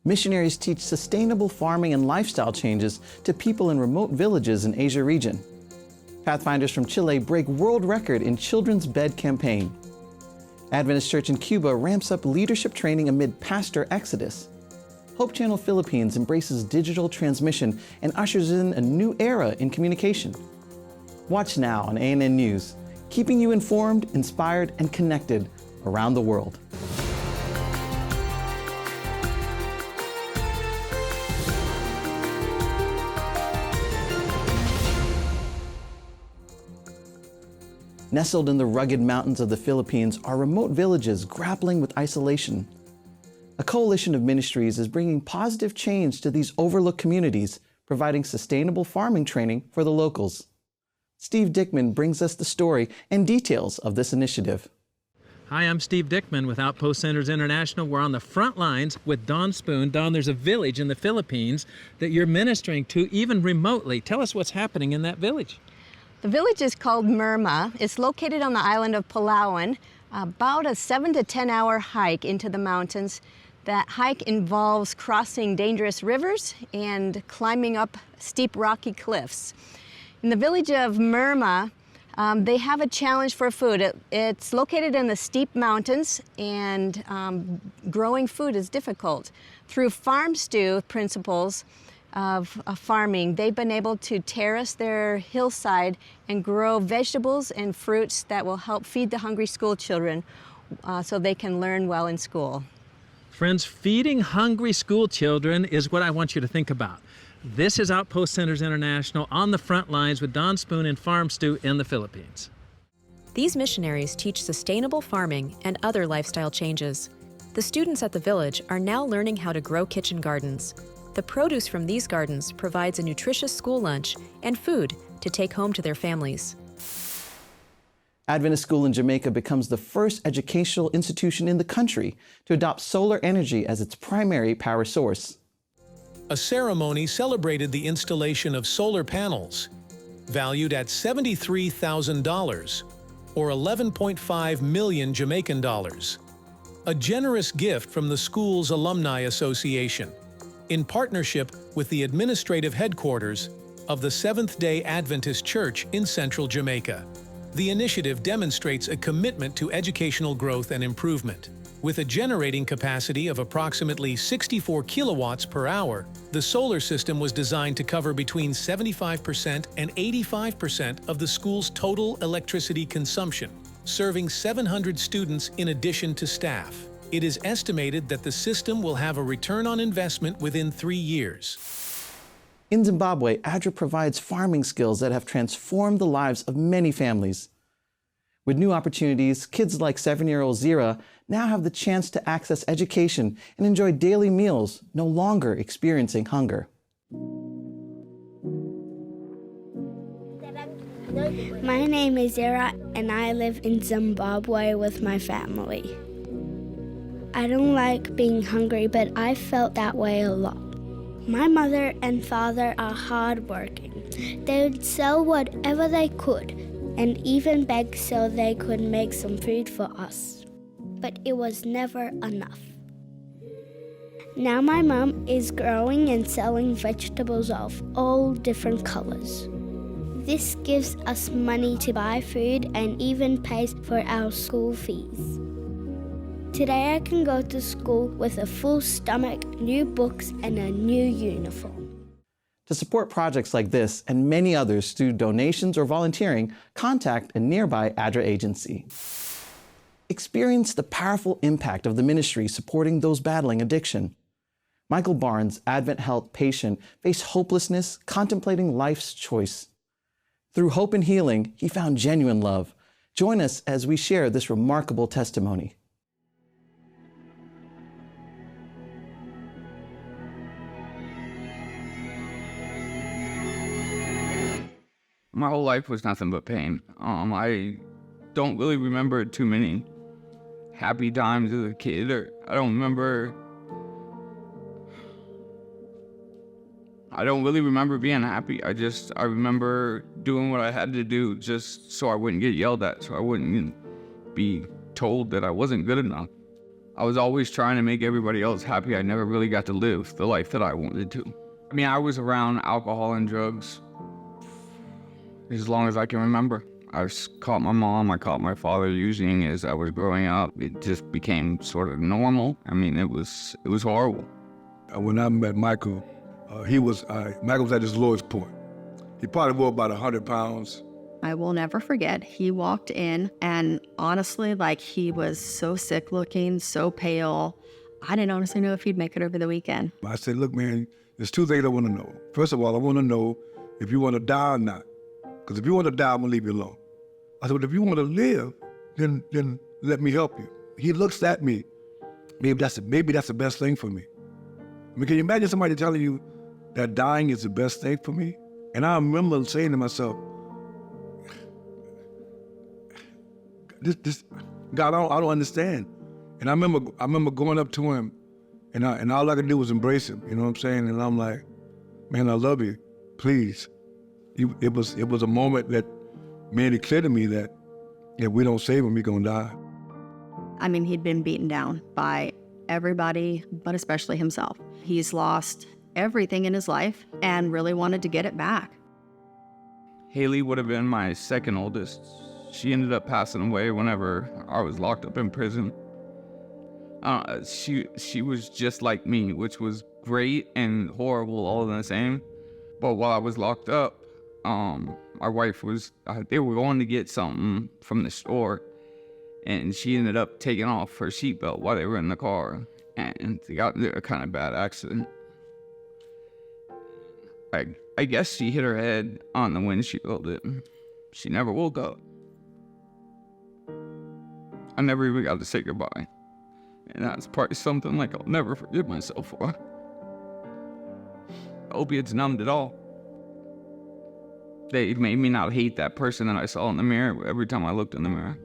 missionaries teach sustainable farming and lifestyle changes to people in remote villages in Asia region. Pathfinders from Chile break world record in children's bed campaign. Adventist Church in Cuba ramps up leadership training amid pastor exodus. Hope Channel Philippines embraces digital transmission and ushers in a new era in communication. Watch now on ANN News, keeping you informed, inspired, and connected around the world. Nestled in the rugged mountains of the Philippines are remote villages grappling with isolation. A coalition of ministries is bringing positive change to these overlooked communities, providing sustainable farming training for the locals. Steve Dickman brings us the story and details of this initiative. Hi, I'm Steve Dickman with Outpost Centers International. We're on the front lines with Dawn Spoon. Dawn, there's a village in the Philippines that you're ministering to, even remotely. Tell us what's happening in that village. The village is called Murma. It's located on the island of Palawan, about a 7 to 10 hour hike into the mountains. That hike involves crossing dangerous rivers and climbing up steep rocky cliffs. In the village of Murma, they have a challenge for food. It's located in the steep mountains, and growing food is difficult. Through farm stew principles of farming, they've been able to terrace their hillside and grow vegetables and fruits that will help feed the hungry school children so they can learn well in school. Friends, feeding hungry school children is what I want you to think about. This is Outpost Centers International on the front lines with Dawn Spoon and Farm Stew in the Philippines. These missionaries teach sustainable farming and other lifestyle changes. The students at the village are now learning how to grow kitchen gardens. The produce from these gardens provides a nutritious school lunch and food to take home to their families. Adventist School in Jamaica becomes the first educational institution in the country to adopt solar energy as its primary power source. A ceremony celebrated the installation of solar panels, valued at $73,000, or 11.5 million Jamaican dollars. A generous gift from the school's Alumni Association, in partnership with the administrative headquarters of the Seventh-day Adventist Church in central Jamaica. The initiative demonstrates a commitment to educational growth and improvement. With a generating capacity of approximately 64 kilowatts per hour, the solar system was designed to cover between 75% and 85% of the school's total electricity consumption, serving 700 students in addition to staff. It is estimated that the system will have a return on investment within 3 years. In Zimbabwe, ADRA provides farming skills that have transformed the lives of many families. With new opportunities, kids like 7-year-old Zira now have the chance to access education and enjoy daily meals, no longer experiencing hunger. My name is Zira, and I live in Zimbabwe with my family. I don't like being hungry, but I felt that way a lot. My mother and father are hardworking. They would sell whatever they could and even beg so they could make some food for us. But it was never enough. Now my mom is growing and selling vegetables of all different colors. This gives us money to buy food and even pays for our school fees. Today I can go to school with a full stomach, new books, and a new uniform. To support projects like this and many others through donations or volunteering, contact a nearby ADRA agency. Experience the powerful impact of the ministry supporting those battling addiction. Michael Barnes, Advent Health patient, faced hopelessness, contemplating life's choice. Through hope and healing, he found genuine love. Join us as we share this remarkable testimony. My whole life was nothing but pain. I don't really remember too many happy times as a kid. I don't really remember being happy. I remember doing what I had to do just so I wouldn't get yelled at, so I wouldn't be told that I wasn't good enough. I was always trying to make everybody else happy. I never really got to live the life that I wanted to. I mean, I was around alcohol and drugs as long as I can remember. I caught my mom, I caught my father using as I was growing up. It just became sort of normal. I mean, it was horrible. When I met Michael, Michael was at his lowest point. He probably wore about 100 pounds. I will never forget, he walked in and honestly, like, he was so sick looking, so pale. I didn't honestly know if he'd make it over the weekend. I said, look, man, there's two things I want to know. First of all, I want to know if you want to die or not. Because if you want to die, I'm going to leave you alone. I said, but if you want to live, then let me help you. He looks at me. Maybe that's the best thing for me. I mean, can you imagine somebody telling you that dying is the best thing for me? And I remember saying to myself, this God, I don't understand. And I remember going up to him, and all I could do was embrace him. You know what I'm saying? And I'm like, man, I love you. Please. It was a moment that made it clear to me that if we don't save him, we're gonna die. I mean, he'd been beaten down by everybody, but especially himself. He's lost everything in his life and really wanted to get it back. Haley would have been my second oldest. She ended up passing away whenever I was locked up in prison. She was just like me, which was great and horrible all in the same. But while I was locked up, my wife they were going to get something from the store, and she ended up taking off her seatbelt while they were in the car, and they got into a kind of bad accident. I guess she hit her head on the windshield and she never woke up. I never even got to say goodbye. And that's probably something like I'll never forgive myself for. Opiates numbed it all. They made me not hate that person that I saw in the mirror every time I looked in the mirror.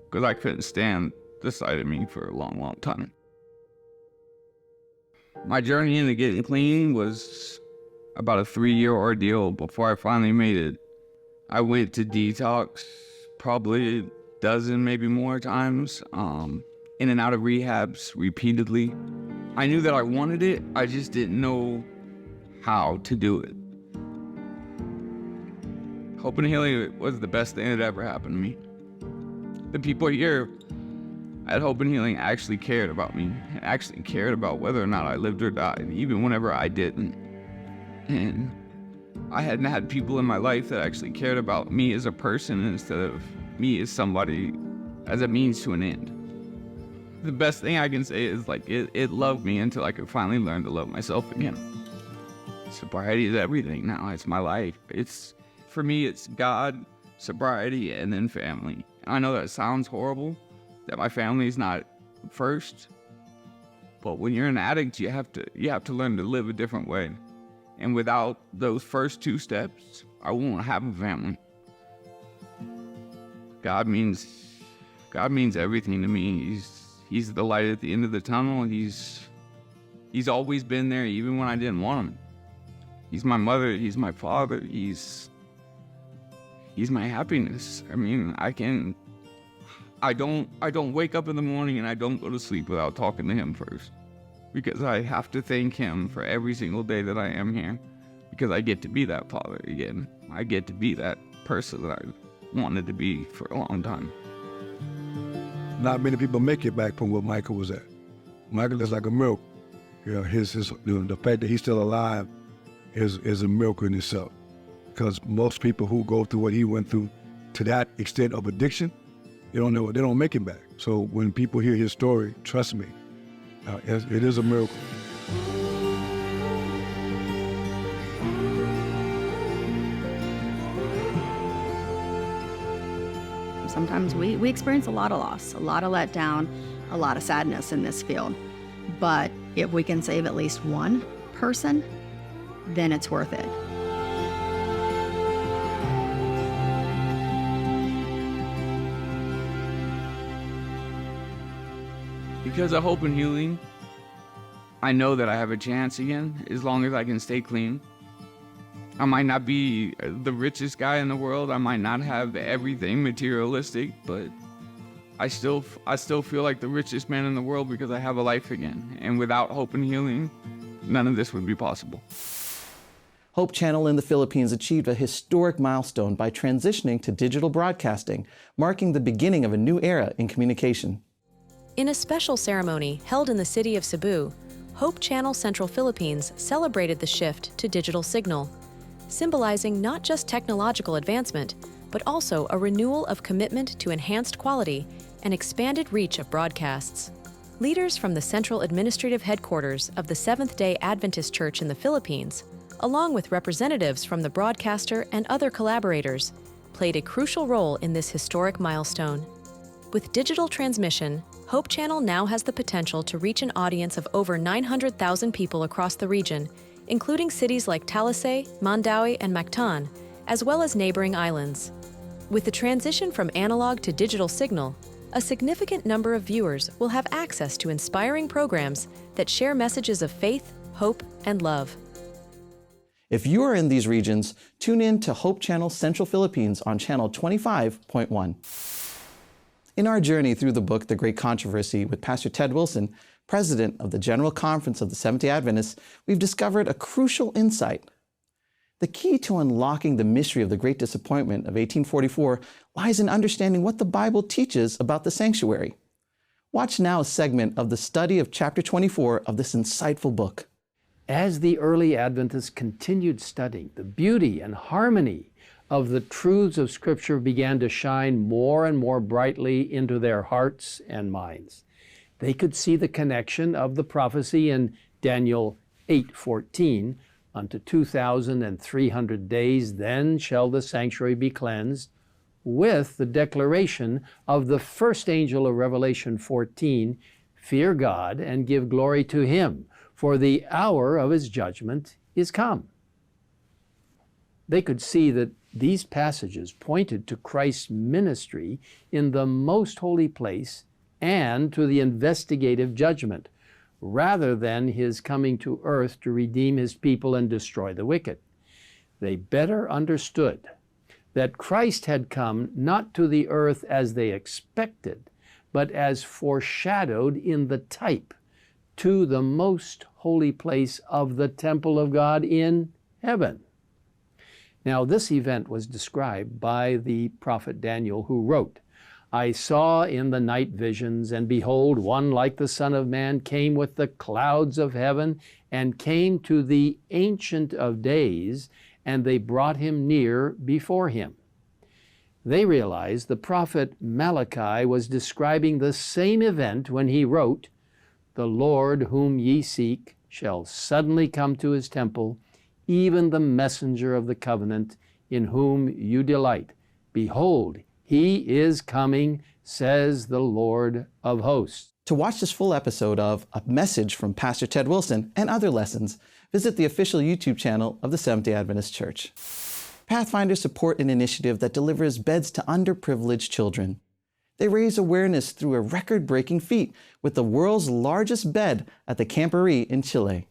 Because I couldn't stand the sight of me for a long, long time. My journey into getting clean was about a 3-year ordeal before I finally made it. I went to detox probably a dozen, maybe more times, in and out of rehabs repeatedly. I knew that I wanted it, I just didn't know how to do it. Hope and Healing was the best thing that ever happened to me. The people here at Hope and Healing actually cared about me, actually cared about whether or not I lived or died, even whenever I didn't. And I hadn't had people in my life that actually cared about me as a person instead of me as somebody, as a means to an end. The best thing I can say is like it loved me until I could finally learn to love myself again. Sobriety is everything now. It's my life. For me, it's God, sobriety, and then family. I know that sounds horrible, that my family is not first, but when you're an addict, you have to learn to live a different way. And without those first 2 steps, I won't have a family. God means everything to me. He's the light at the end of the tunnel. He's always been there, even when I didn't want him. He's my mother. He's my father. He's my happiness. I mean, I don't wake up in the morning and I don't go to sleep without talking to him first. Because I have to thank him for every single day that I am here. Because I get to be that father again. I get to be that person that I wanted to be for a long time. Not many people make it back from where Michael was at. Michael is like a miracle. You know, the fact that he's still alive is a miracle in itself. Because most people who go through what he went through to that extent of addiction, they don't make it back. So when people hear his story, trust me, it is a miracle. Sometimes we experience a lot of loss, a lot of letdown, a lot of sadness in this field. But if we can save at least one person, then it's worth it. Because of Hope and Healing, I know that I have a chance again, as long as I can stay clean. I might not be the richest guy in the world, I might not have everything materialistic, but I still feel like the richest man in the world because I have a life again. And without hope and healing, none of this would be possible. Hope Channel in the Philippines achieved a historic milestone by transitioning to digital broadcasting, marking the beginning of a new era in communication. In a special ceremony held in the city of Cebu, Hope Channel Central Philippines celebrated the shift to digital signal, symbolizing not just technological advancement, but also a renewal of commitment to enhanced quality and expanded reach of broadcasts. Leaders from the Central Administrative Headquarters of the Seventh-day Adventist Church in the Philippines, along with representatives from the broadcaster and other collaborators, played a crucial role in this historic milestone. With digital transmission, Hope Channel now has the potential to reach an audience of over 900,000 people across the region, including cities like Talisay, Mandaue, and Mactan, as well as neighboring islands. With the transition from analog to digital signal, a significant number of viewers will have access to inspiring programs that share messages of faith, hope, and love. If you are in these regions, tune in to Hope Channel Central Philippines on channel 25.1. In our journey through the book, The Great Controversy, with Pastor Ted Wilson, president of the General Conference of the Seventh-day Adventists, we've discovered a crucial insight. The key to unlocking the mystery of the Great Disappointment of 1844 lies in understanding what the Bible teaches about the sanctuary. Watch now a segment of the study of chapter 24 of this insightful book. As the early Adventists continued studying, the beauty and harmony of the truths of Scripture began to shine more and more brightly into their hearts and minds. They could see the connection of the prophecy in Daniel 8:14, unto 2,300 days, then shall the sanctuary be cleansed, with the declaration of the first angel of Revelation 14, fear God and give glory to Him, for the hour of His judgment is come. They could see that these passages pointed to Christ's ministry in the most holy place and to the investigative judgment, rather than His coming to earth to redeem His people and destroy the wicked. They better understood that Christ had come not to the earth as they expected, but as foreshadowed in the type to the most holy place of the temple of God in heaven. Now, this event was described by the prophet Daniel, who wrote, I saw in the night visions, and behold, one like the Son of Man came with the clouds of heaven, and came to the Ancient of Days, and they brought him near before him. They realized the prophet Malachi was describing the same event when he wrote, the Lord whom ye seek shall suddenly come to His temple, even the messenger of the covenant in whom you delight. Behold, He is coming, says the Lord of hosts. To watch this full episode of A Message from Pastor Ted Wilson and other lessons, visit the official YouTube channel of the Seventh-day Adventist Church. Pathfinders support an initiative that delivers beds to underprivileged children. They raise awareness through a record-breaking feat with the world's largest bed at the Camporee in Chile.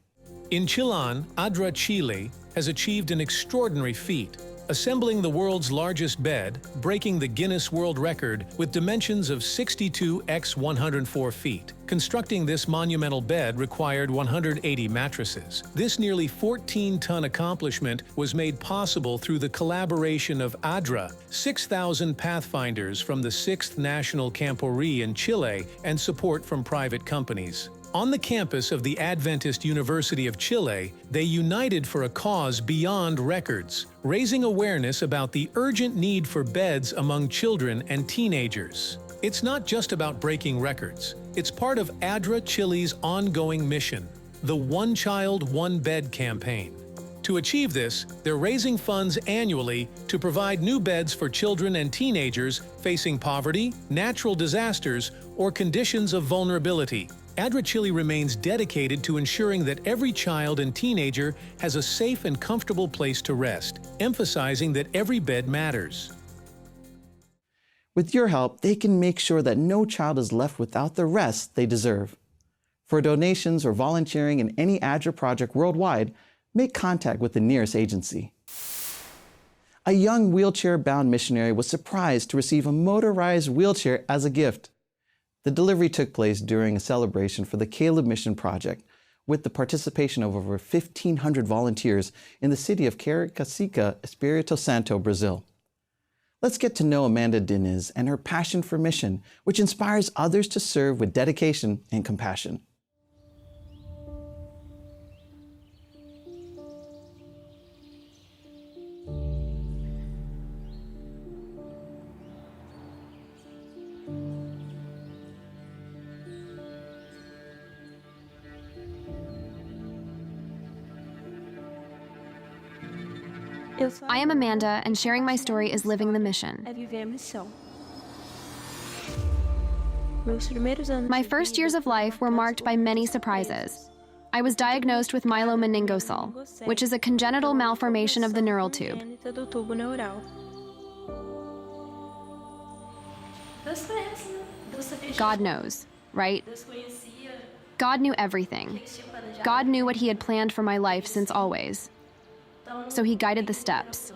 In Chile, Adra, Chile, has achieved an extraordinary feat, assembling the world's largest bed, breaking the Guinness World Record with dimensions of 62 x 104 feet. Constructing this monumental bed required 180 mattresses. This nearly 14-ton accomplishment was made possible through the collaboration of ADRA, 6,000 Pathfinders from the 6th National Camporee in Chile, and support from private companies. On the campus of the Adventist University of Chile, they united for a cause beyond records, raising awareness about the urgent need for beds among children and teenagers. It's not just about breaking records. It's part of ADRA Chile's ongoing mission, the One Child, One Bed campaign. To achieve this, they're raising funds annually to provide new beds for children and teenagers facing poverty, natural disasters, or conditions of vulnerability. ADRA Chile remains dedicated to ensuring that every child and teenager has a safe and comfortable place to rest, emphasizing that every bed matters. With your help, they can make sure that no child is left without the rest they deserve. For donations or volunteering in any ADRA project worldwide, make contact with the nearest agency. A young wheelchair-bound missionary was surprised to receive a motorized wheelchair as a gift. The delivery took place during a celebration for the Caleb Mission Project, with the participation of over 1,500 volunteers in the city of Cariacica, Espírito Santo, Brazil. Let's get to know Amanda Diniz and her passion for mission, which inspires others to serve with dedication and compassion. I am Amanda, and sharing my story is living the mission. My first years of life were marked by many surprises. I was diagnosed with myelomeningocele, which is a congenital malformation of the neural tube. God knows, right? God knew everything. God knew what He had planned for my life since always. So He guided the steps.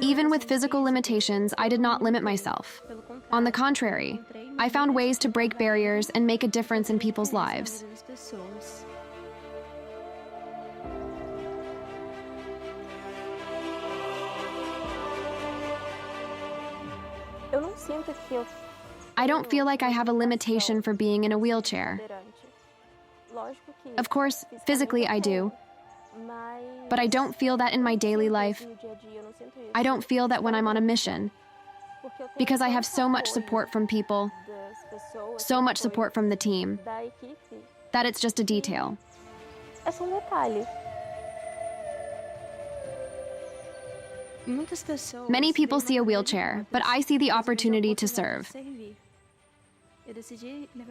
Even with physical limitations, I did not limit myself. On the contrary, I found ways to break barriers and make a difference in people's lives. I don't feel like I have a limitation for being in a wheelchair. Of course, physically I do, but I don't feel that in my daily life. I don't feel that when I'm on a mission, because I have so much support from people, so much support from the team, that it's just a detail. Many people see a wheelchair, but I see the opportunity to serve.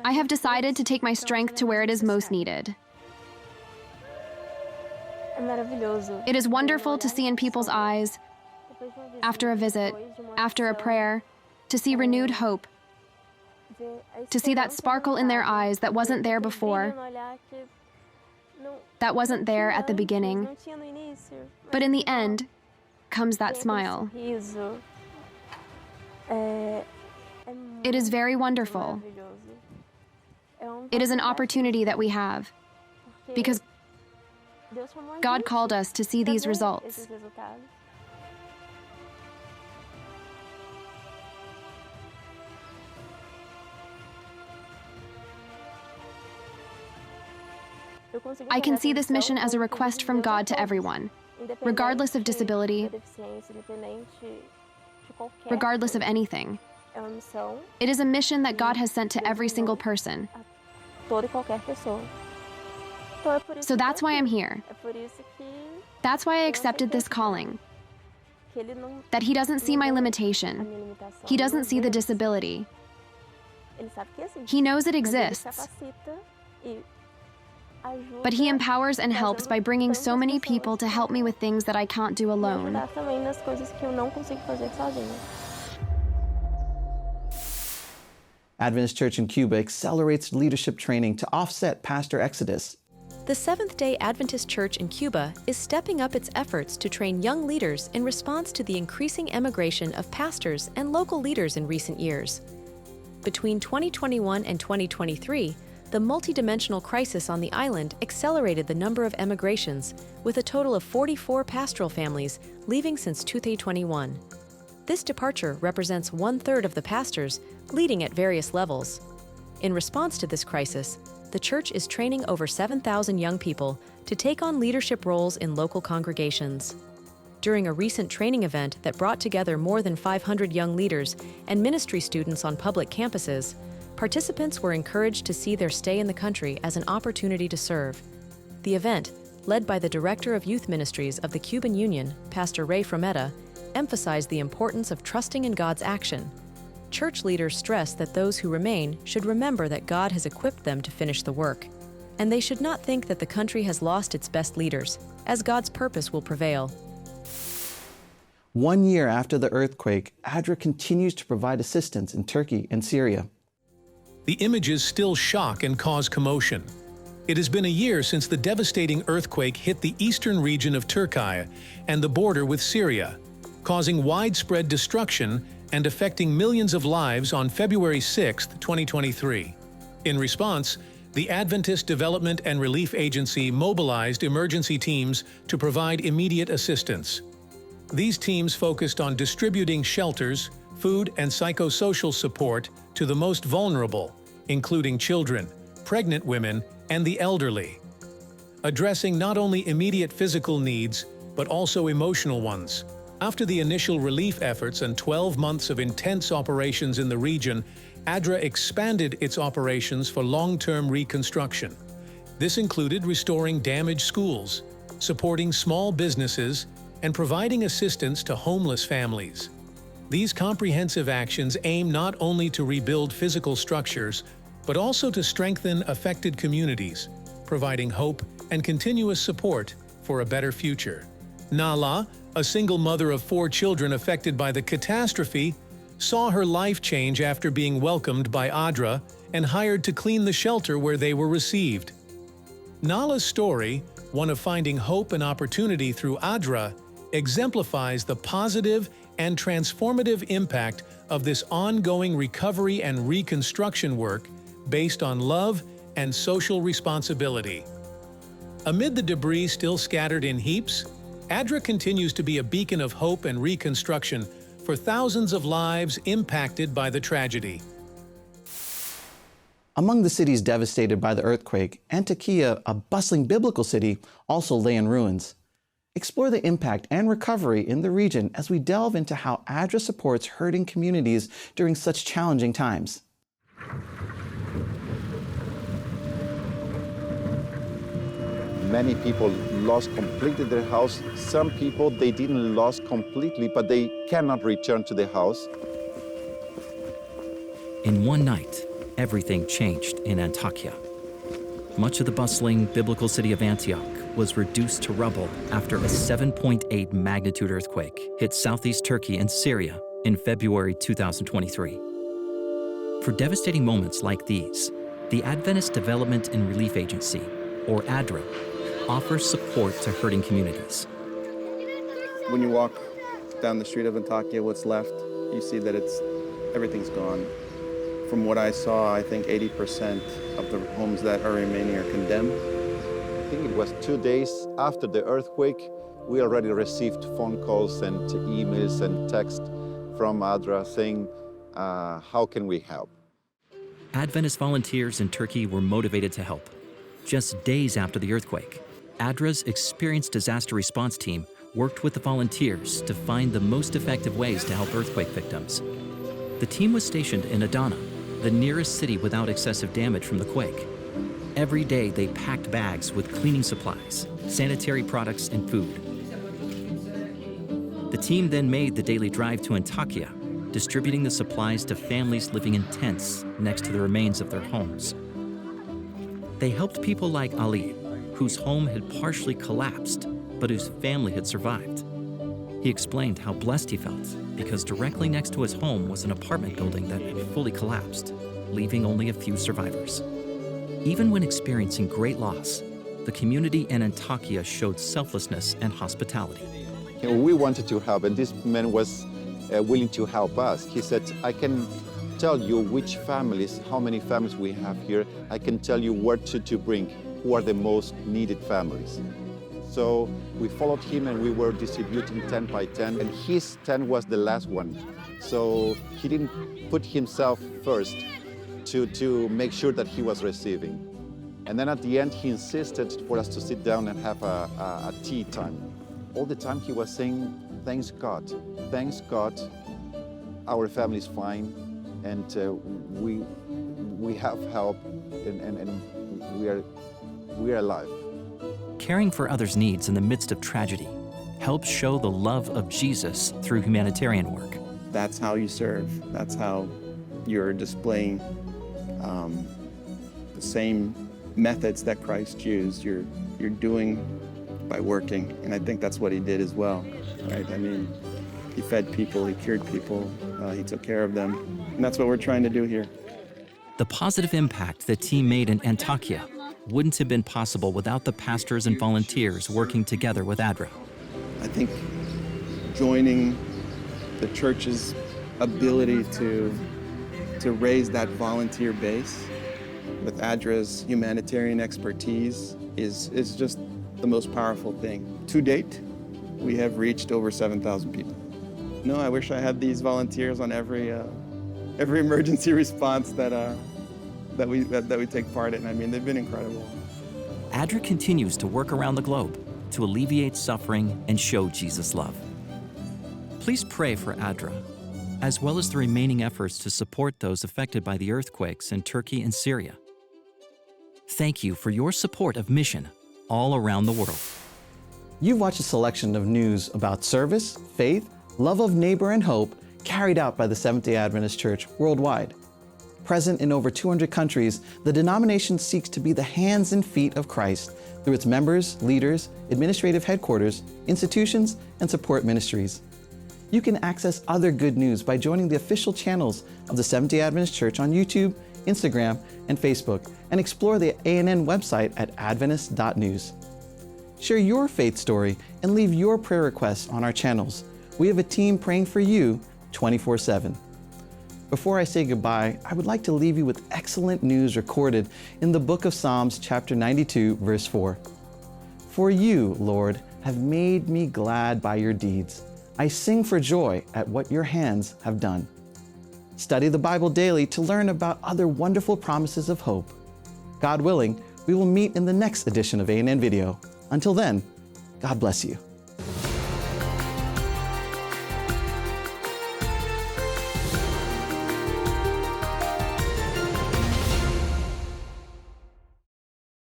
I have decided to take my strength to where it is most needed. It is wonderful to see in people's eyes, after a visit, after a prayer, to see renewed hope, to see that sparkle in their eyes that wasn't there before, that wasn't there at the beginning. But in the end, comes that smile. It is very wonderful. It is an opportunity that we have, because God called us to see these results. I can see this mission as a request from God to everyone, regardless of disability, regardless of anything. It is a mission that God has sent to every single person. So that's why I'm here. That's why I accepted this calling. That He doesn't see my limitation. He doesn't see the disability. He knows it exists. But He empowers and helps by bringing so many people to help me with things that I can't do alone. Adventist Church in Cuba accelerates leadership training to offset pastor exodus. The Seventh-day Adventist Church in Cuba is stepping up its efforts to train young leaders in response to the increasing emigration of pastors and local leaders in recent years. Between 2021 and 2023, the multidimensional crisis on the island accelerated the number of emigrations, with a total of 44 pastoral families leaving since 2021. This departure represents 1/3 of the pastors, leading at various levels. In response to this crisis, the church is training over 7,000 young people to take on leadership roles in local congregations. During a recent training event that brought together more than 500 young leaders and ministry students on public campuses, participants were encouraged to see their stay in the country as an opportunity to serve. The event, led by the Director of Youth Ministries of the Cuban Union, Pastor Ray Frometa, emphasized the importance of trusting in God's action. Church leaders stressed that those who remain should remember that God has equipped them to finish the work, and they should not think that the country has lost its best leaders, as God's purpose will prevail. 1 year after the earthquake, ADRA continues to provide assistance in Turkey and Syria. The images still shock and cause commotion. It has been a year since the devastating earthquake hit the eastern region of Turkey and the border with Syria, causing widespread destruction and affecting millions of lives on February 6, 2023. In response, the Adventist Development and Relief Agency mobilized emergency teams to provide immediate assistance. These teams focused on distributing shelters, food, and psychosocial support to the most vulnerable, including children, pregnant women, and the elderly, addressing not only immediate physical needs, but also emotional ones. After the initial relief efforts and 12 months of intense operations in the region, ADRA expanded its operations for long-term reconstruction. This included restoring damaged schools, supporting small businesses, and providing assistance to homeless families. These comprehensive actions aim not only to rebuild physical structures, but also to strengthen affected communities, providing hope and continuous support for a better future. Nala, a single mother of 4 children affected by the catastrophe, saw her life change after being welcomed by ADRA and hired to clean the shelter where they were received. Nala's story, one of finding hope and opportunity through ADRA, exemplifies the positive and transformative impact of this ongoing recovery and reconstruction work based on love and social responsibility. Amid the debris still scattered in heaps, ADRA continues to be a beacon of hope and reconstruction for thousands of lives impacted by the tragedy. Among the cities devastated by the earthquake, Antioquia, a bustling biblical city, also lay in ruins. Explore the impact and recovery in the region as we delve into how ADRA supports hurting communities during such challenging times. Many people lost completely their house. Some people, they didn't lose completely, but they cannot return to their house. In one night, everything changed in Antioquia. Much of the bustling biblical city of Antioch was reduced to rubble after a 7.8 magnitude earthquake hit southeast Turkey and Syria in February 2023. For devastating moments like these, the Adventist Development and Relief Agency, or ADRA, offers support to hurting communities. When you walk down the street of Antioquia, what's left, you see that everything's gone. From what I saw, I think 80% of the homes that are remaining are condemned. I think it was 2 days after the earthquake, we already received phone calls and emails and text from ADRA saying, how can we help? Adventist volunteers in Turkey were motivated to help. Just days after the earthquake, ADRA's experienced disaster response team worked with the volunteers to find the most effective ways to help earthquake victims. The team was stationed in Adana, the nearest city without excessive damage from the quake. Every day they packed bags with cleaning supplies, sanitary products, and food. The team then made the daily drive to Antioquia, distributing the supplies to families living in tents next to the remains of their homes. They helped people like Ali, whose home had partially collapsed, but whose family had survived. He explained how blessed he felt because directly next to his home was an apartment building that had fully collapsed, leaving only a few survivors. Even when experiencing great loss, the community in Antioquia showed selflessness and hospitality. We wanted to help, and this man was willing to help us. He said, I can tell you which families, how many families we have here. I can tell you where to bring, who are the most needed families. So we followed him and we were distributing 10 by 10, and his tent was the last one. So he didn't put himself first to make sure that he was receiving. And then at the end, he insisted for us to sit down and have a tea time. All the time he was saying, thanks God, our family's fine, and we have help, and we are alive. Caring for others' needs in the midst of tragedy helps show the love of Jesus through humanitarian work. That's how you serve. That's how you're displaying the same methods that Christ used. You're doing by working, and I think that's what he did as well, right? I mean, he fed people, he cured people, he took care of them, and that's what we're trying to do here. The positive impact the team made in Antioquia wouldn't have been possible without the pastors and volunteers working together with ADRA. I think joining the churches ability to raise that volunteer base with ADRA's humanitarian expertise is just the most powerful thing. To date, we have reached over 7,000 people. No, I wish I had these volunteers on every emergency response that we take part in. I mean, they've been incredible. ADRA continues to work around the globe to alleviate suffering and show Jesus' love. Please pray for ADRA, as well as the remaining efforts to support those affected by the earthquakes in Turkey and Syria. Thank you for your support of mission all around the world. You've watched a selection of news about service, faith, love of neighbor, and hope carried out by the Seventh-day Adventist Church worldwide. Present in over 200 countries, the denomination seeks to be the hands and feet of Christ through its members, leaders, administrative headquarters, institutions, and support ministries. You can access other good news by joining the official channels of the Seventh-day Adventist Church on YouTube, Instagram, and Facebook, and explore the ANN website at adventist.news. Share your faith story and leave your prayer requests on our channels. We have a team praying for you 24/7. Before I say goodbye, I would like to leave you with excellent news recorded in the book of Psalms, chapter 92, verse 4. For you, Lord, have made me glad by your deeds. I sing for joy at what your hands have done. Study the Bible daily to learn about other wonderful promises of hope. God willing, we will meet in the next edition of ANN Video. Until then, God bless you.